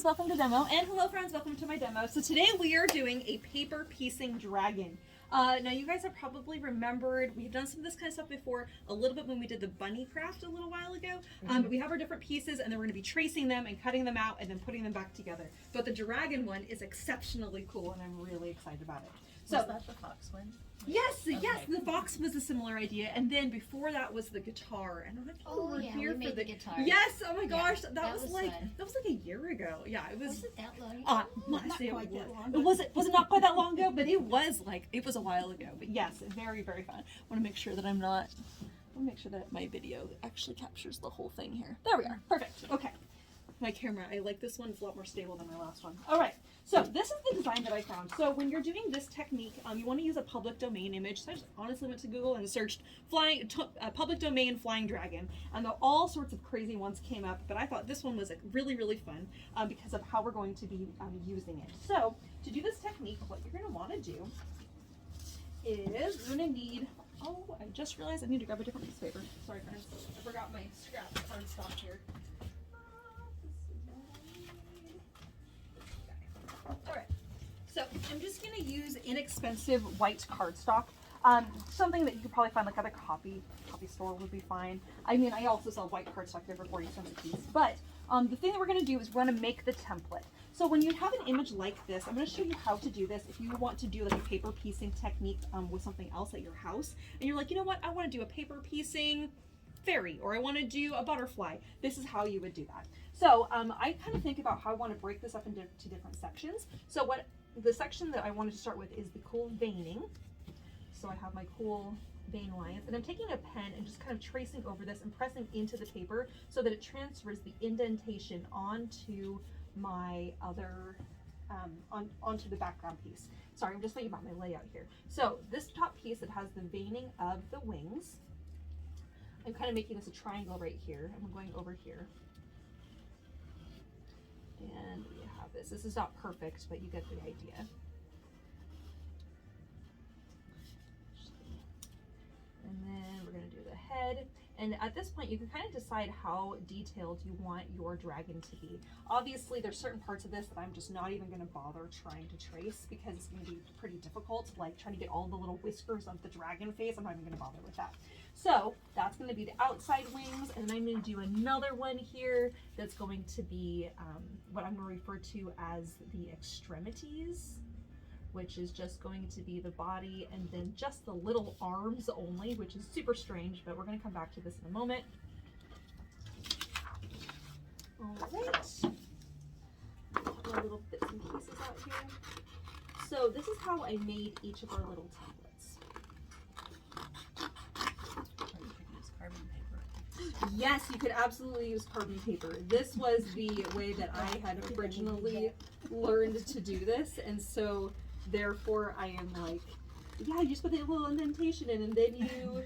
friends, welcome to demo, and hello friends, welcome to my demo. So today we are doing a paper piecing dragon. Now you guys have probably remembered, we've done some of this kind of stuff before, a little bit when we did the bunny craft a little while ago, but we have our different pieces and then we're going to be tracing them and cutting them out and then putting them back together. But the dragon one is exceptionally cool and I'm really excited about it. So, was that the fox one? Yes, Okay. yes, the box was a similar idea, and then before that was the guitar, and I think we were here we for made the guitar. Yes, oh my gosh, Yeah, that was like fun. a year ago. Yeah, it was. Was it that long? Not quite that long. It was not quite that long ago, but it was a while ago. But yes, very very fun. I want to make sure that I want to make sure that my video actually captures the whole thing here. There we are. Perfect. Okay. My camera, I like this one. It's a lot more stable than my last one. All right, so this is the design that I found. So when you're doing this technique, you want to use a public domain image. So I just honestly went to Google and searched public domain flying dragon, and all sorts of crazy ones came up. But I thought this one was really, really fun because of how we're going to be using it. So to do this technique, what you're going to want to do is you're going to need. Oh, I just realized I need to grab a different piece of paper. Sorry, friends. I forgot my scrap cardstock here. Alright, so I'm just going to use inexpensive white cardstock. Something that you could probably find like at a copy store would be fine. I mean, I also sell white cardstock here for 40 cents a piece. But the thing that we're going to do is we're going to make the template. So when you have an image like this, I'm going to show you how to do this. If you want to do like a paper piecing technique with something else at your house, and you're like, you know what, I want to do a paper piecing fairy, or I want to do a butterfly. This is how you would do that. So I kind of think about how I want to break this up into different sections. So what the section that I wanted to start with is the cool veining. So I have my cool vein lines, and I'm taking a pen and just kind of tracing over this and pressing into the paper so that it transfers the indentation onto my other onto the background piece. Sorry, I'm just thinking about my layout here. So this top piece that has the veining of the wings, I'm kind of making this a triangle right here, and I'm going over here. And we have this. This is not perfect, but you get the idea. And then we're going to do the head. And at this point, you can kind of decide how detailed you want your dragon to be. Obviously, there's certain parts of this that I'm just not even going to bother trying to trace because it's going to be pretty difficult, like trying to get all the little whiskers of the dragon face. I'm not even going to bother with that. So that's going to be the outside wings, and then I'm going to do another one here that's going to be what I'm going to refer to as the extremities, which is just going to be the body and then just the little arms only, which is super strange, but we're going to come back to this in a moment. All right, put my little bits and pieces out here. So this is how I made each of our little templates. Yes, you could absolutely use carbon paper. This was the way that I had originally learned to do this, and so therefore I am like, yeah, you just put the little indentation in, and then you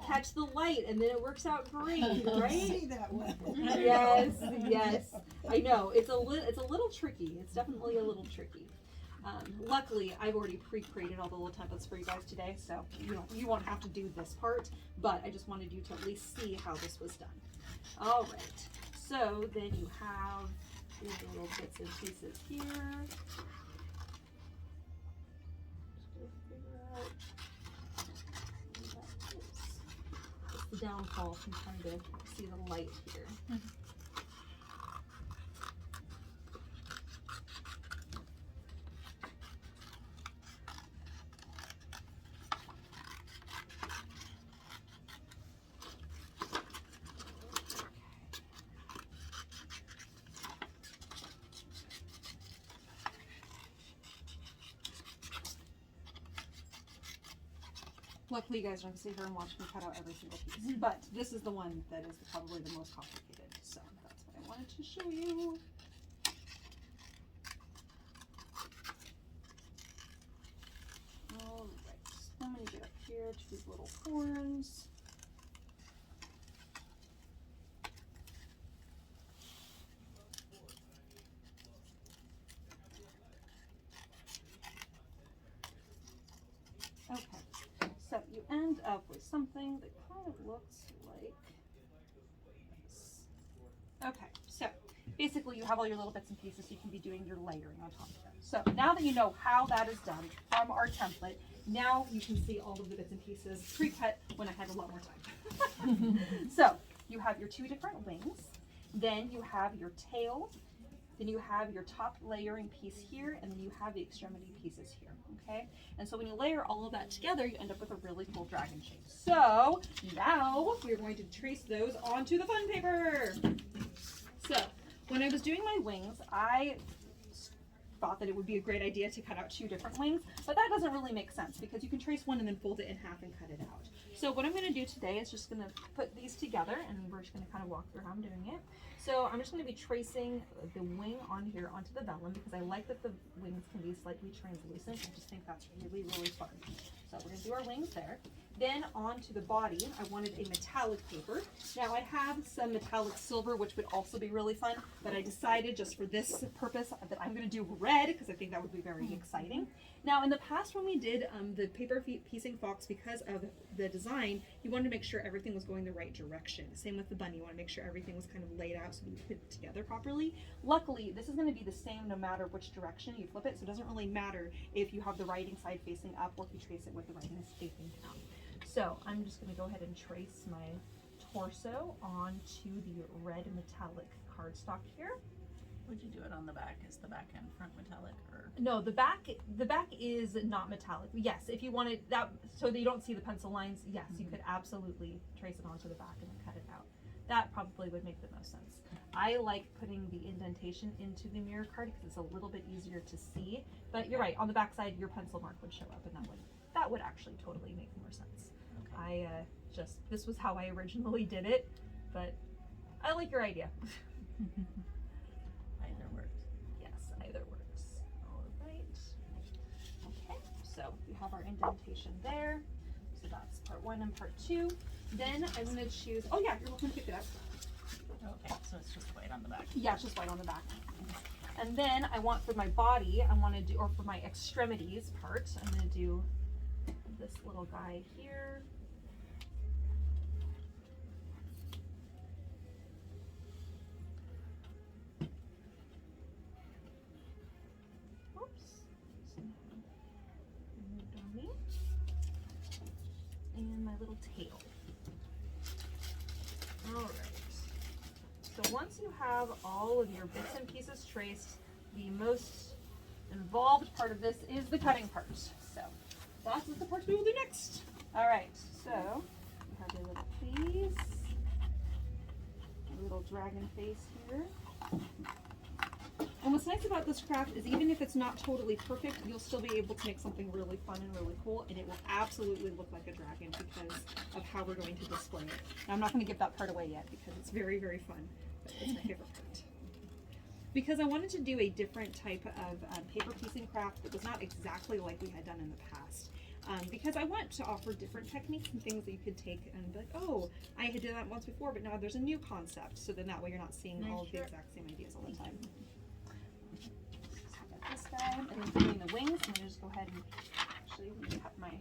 catch the light, and then it works out great, right? See that one. Yes, yes. I know it's a little tricky. It's definitely a little tricky. Luckily, I've already pre-created all the little templates for you guys today, so you won't have to do this part, but I just wanted you to at least see how this was done. All right, so then you have these little bits and pieces here. Just gonna figure out what that is. It's the downfall from trying to see the light here. Luckily, you guys don't sit here and watch me cut out every single piece, but this is the one that is probably the most complicated, so that's what I wanted to show you. All right, so I'm going to get up here to these little horns. Okay. So you end up with something that kind of looks like this. Okay, so basically basically you have all your little bits and pieces, so you can be doing your layering on top of it. So now that you know how that is done from our template, now you can see all of the bits and pieces pre-cut when I had a lot more time. So you have your 2 different wings, then you have your tail, then you have your top layering piece here, and then you have the extremity pieces here, okay? And so when you layer all of that together, you end up with a really cool dragon shape. So now we're going to trace those onto the fun paper. So when I was doing my wings, I thought that it would be a great idea to cut out 2 different wings, but that doesn't really make sense because you can trace one and then fold it in half and cut it out. So what I'm going to do today is just going to put these together, and we're just going to kind of walk through how I'm doing it. So I'm just going to be tracing the wing on here onto the vellum because I like that the wings can be slightly translucent. I just think that's really, really fun. So we're going to do our wings there. Then onto the body, I wanted a metallic paper. Now I have some metallic silver, which would also be really fun, but I decided just for this purpose that I'm going to do red because I think that would be very exciting. Now in the past when we did the paper piecing fox, because of the design, you wanted to make sure everything was going the right direction. Same with the bunny, you want to make sure everything was kind of laid out so you put it together properly. Luckily, this is going to be the same no matter which direction you flip it, so it doesn't really matter if you have the writing side facing up or if you trace it with the writing facing down. So I'm just going to go ahead and trace my torso onto the red metallic cardstock here. Would you do it on the back? Is the back and front metallic, or? No, the back is not metallic. Yes, if you wanted that so that you don't see the pencil lines, yes, you could absolutely trace it onto the back and then cut it out. That probably would make the most sense. I like putting the indentation into the mirror card because it's a little bit easier to see. But you're right, on the back side, your pencil mark would show up, and that would actually totally make more sense. Okay. This was how I originally did it, but I like your idea. Either works. Yes, either works. All right. Okay, so we have our indentation there. So that's part 1 and part 2. Then I'm going to choose, oh yeah, you're welcome to pick it up. Okay, so it's just white on the back. Yeah, it's just white on the back. And then I want for my body, I want to do, or for my extremities part, I'm going to do this little guy here. And my little tail. All right. So once you have all of your bits and pieces traced, the most involved part of this is the cutting part. So that's the part we will do next. All right. So you have your little piece, a little dragon face here. And what's nice about this craft is even if it's not totally perfect, you'll still be able to make something really fun and really cool, and it will absolutely look like a dragon because of how we're going to display it. Now, I'm not going to give that part away yet because it's very, very fun, but it's my favorite part. Because I wanted to do a different type of paper piecing craft that was not exactly like we had done in the past. Because I want to offer different techniques and things that you could take and be like, oh, I had done that once before, but now there's a new concept. So then that way you're not seeing all of the exact same ideas all the time. This guy, and then for doing the wings, I'm going to just go ahead and actually cut my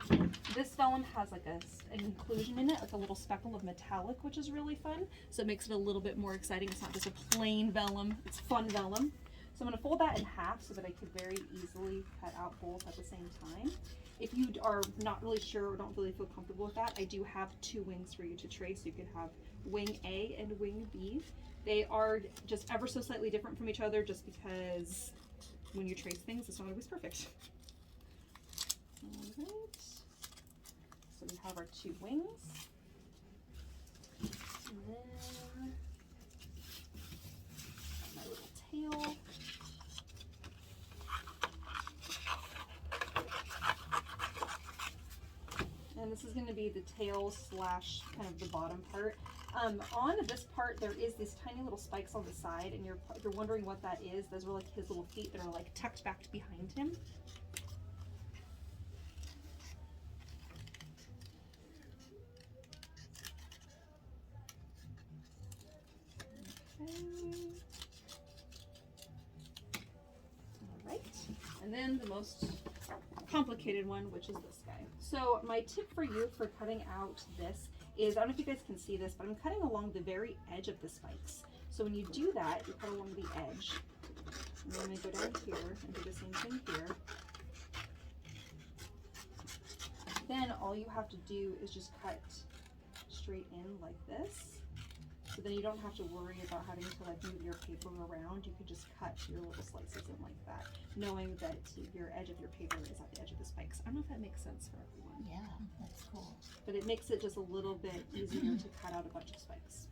here. This vellum has like an inclusion in it, like a little speckle of metallic, which is really fun. So it makes it a little bit more exciting. It's not just a plain vellum, it's fun vellum. So I'm going to fold that in half so that I could very easily cut out both at the same time. If you are not really sure or don't really feel comfortable with that, I do have 2 wings for you to trace. You can have wing A and wing B. They are just ever so slightly different from each other just because when you trace things, it's not always perfect. All right. So we have our 2 wings. And then my little tail. And this is going to be the tail slash kind of the bottom part. On this part, there is these tiny little spikes on the side, and if you're wondering what that is, those are like his little feet that are like tucked back behind him. Okay. All right, and then the most complicated one, which is this guy. So my tip for you for cutting out this is, I don't know if you guys can see this, but I'm cutting along the very edge of the spikes. So when you do that, you cut along the edge. And then I'm going to go down here and do the same thing here. Then all you have to do is just cut straight in like this. So then you don't have to worry about having to like move your paper around. You can just cut your little slices in like that, knowing that your edge of your paper is at the edge of the spikes. I don't know if that makes sense for everyone. Yeah, that's cool. But it makes it just a little bit easier to cut out a bunch of spikes.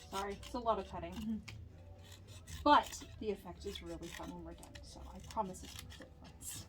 Sorry, it's a lot of cutting. But the effect is really fun when we're done, so I promise it's worth it, friends.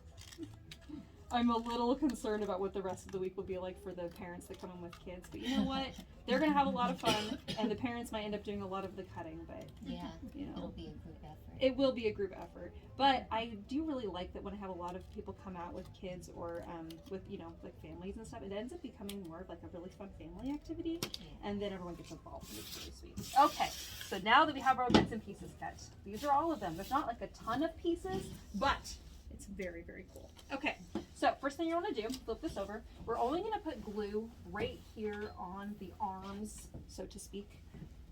I'm a little concerned about what the rest of the week will be like for the parents that come in with kids, but you know what? They're gonna have a lot of fun, and the parents might end up doing a lot of the cutting, but Yeah, you know, it'll be a group effort. it will be a group effort. But I do really like that when I have a lot of people come out with kids or with, you know, like families and stuff, it ends up becoming more of like a really fun family activity, and then everyone gets involved, and it's really sweet. Okay, so now that we have our bits and pieces cut, these are all of them. There's not like a ton of pieces, but it's very, very cool. Okay, so first thing you want to do, flip this over. We're only going to put glue right here on the arms, so to speak,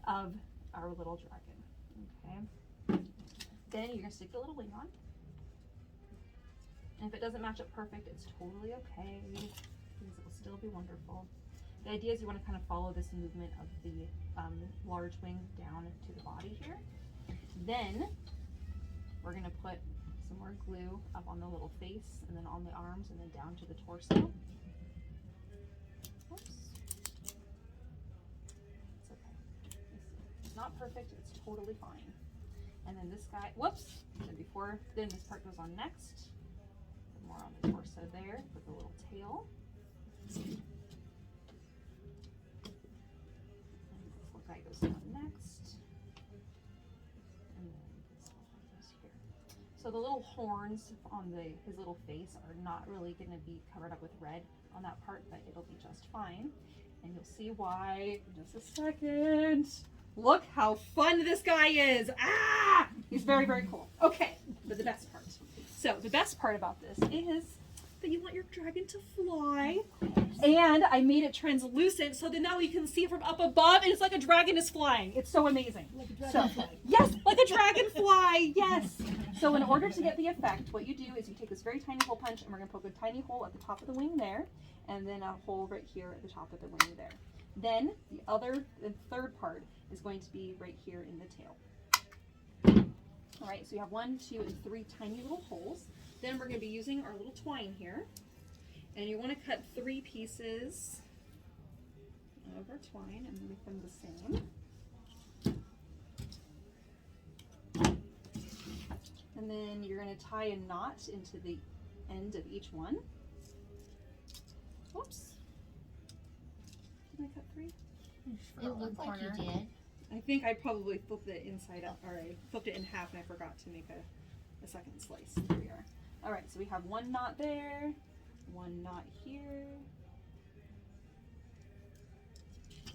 of our little dragon. Okay. Then you're going to stick the little wing on. And if it doesn't match up perfect, it's totally okay, because it will still be wonderful. The idea is you want to kind of follow this movement of the large wing down to the body here. Then we're going to put some more glue up on the little face, and then on the arms, and then down to the torso. Oops. It's okay. It's not perfect, it's totally fine. And then this guy, whoops, then this part goes on next. Put more on the torso there with the little tail. And this little guy goes on next. And then this little guy goes here. So the little horns on his little face are not really going to be covered up with red on that part, but it'll be just fine. And you'll see why in just a second. Look how fun this guy is. Ah! He's very, very cool. Okay, but the best part. So the best part about this is that you want your dragon to fly. And I made it translucent so that now you can see it from up above, and it's like a dragon is flying. It's so amazing. Like a dragonfly. Yes, like a dragonfly. Yes. So in order to get the effect, what you do is you take this very tiny hole punch, and we're going to poke a tiny hole at the top of the wing there, and then a hole right here at the top of the wing there. Then the third part is going to be right here in the tail. All right, so you have 1, 2, and 3 tiny little holes. Then we're going to be using our little twine here, and you want to cut 3 pieces of our twine and make them the same. And then you're going to tie a knot into the end of each one. Whoops. Did I cut 3? It looked like you did. I think I probably flipped it inside out, or I flipped it in half and I forgot to make a second slice. There we are. All right, so we have 1 knot there, 1 knot here,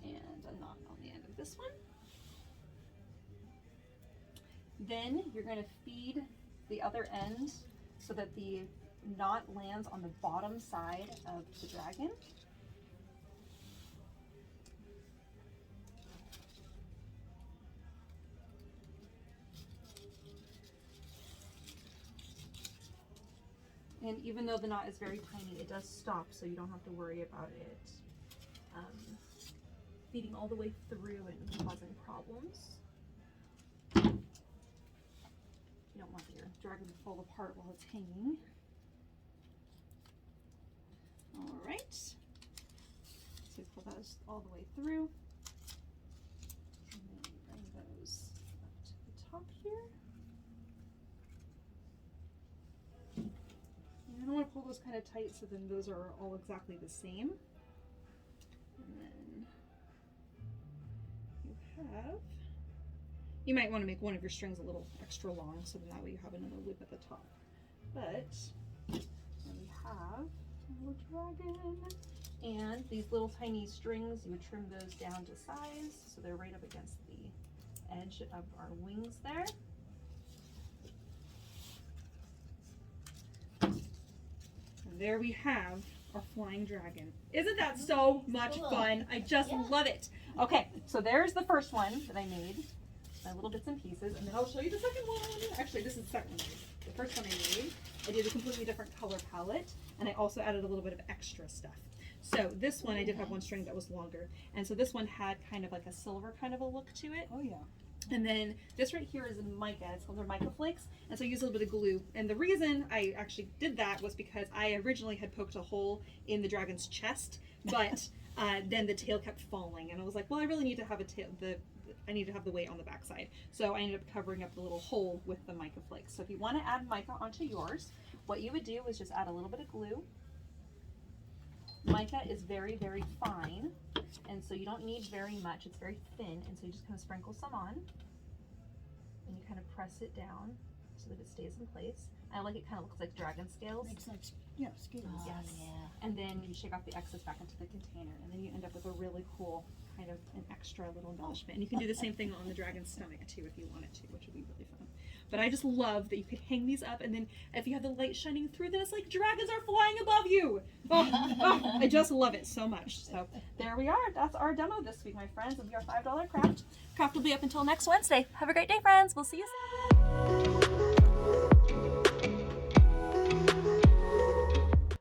and a knot on the end of this one. Then you're going to feed the other end so that the knot lands on the bottom side of the dragon. And even though the knot is very tiny, it does stop, so you don't have to worry about it feeding all the way through and causing problems. You don't want your dragon to fall apart while it's hanging. All right. So pull those all the way through. And then bring those up to the top here. You don't want to was kind of tight, so then those are all exactly the same. And then you might want to make one of your strings a little extra long, so then that way you have another loop at the top. But then we have a little dragon. And these little tiny strings, you would trim those down to size, so they're right up against the edge of our wings there. And there we have our flying dragon. Isn't that so much fun? I just love it. Okay, so there's the first one that I made, my little bits and pieces, and then I'll show you the second one. Actually, this is the second one. The first one I made, I did a completely different color palette, and I also added a little bit of extra stuff. So this one, I did have one string that was longer, and so this one had kind of like a silver kind of a look to it. Oh yeah. And then this right here is mica. It's called mica flakes, and so I used a little bit of glue. And the reason I actually did that was because I originally had poked a hole in the dragon's chest, but then the tail kept falling, and I was like, well, I really need to have a tail. I need to have the weight on the backside, so I ended up covering up the little hole with the mica flakes. So if you want to add mica onto yours, what you would do is just add a little bit of glue. Mica is very, very fine, and so you don't need very much. It's very thin, and so you just kind of sprinkle some on, and you kind of press it down so that it stays in place. I like it kind of looks like dragon scales. Makes like scales. Oh, Yes. yeah. And then you shake off the excess back into the container, and then you end up with a really cool kind of an extra little embellishment. And you can do the same thing on the dragon's stomach too if you wanted to, which would be really fun. But I just love that you could hang these up, and then if you have the light shining through, then it's like dragons are flying above you. Oh, I just love it so much. So there we are. That's our demo this week, my friends, of your $5 craft. Craft will be up until next Wednesday. Have a great day, friends. We'll see you soon.